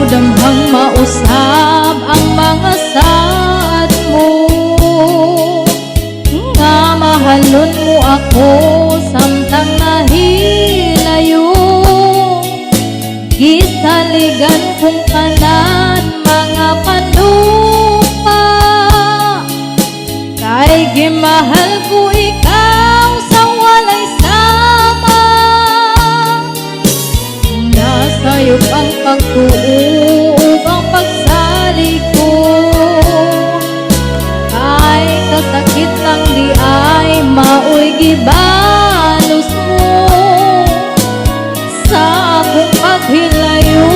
damhang mausab ang mga saad mo, nga mahalon mo ako samtang nahilayo. Gisaligan kong kanan mga panupa, kay gimahal ko ikaw sa walay sama. Nasayop ang pagtuo ug ang pagsali ko, kay kasakit lang di ay maoy gibalos mo sa akong paghilayo.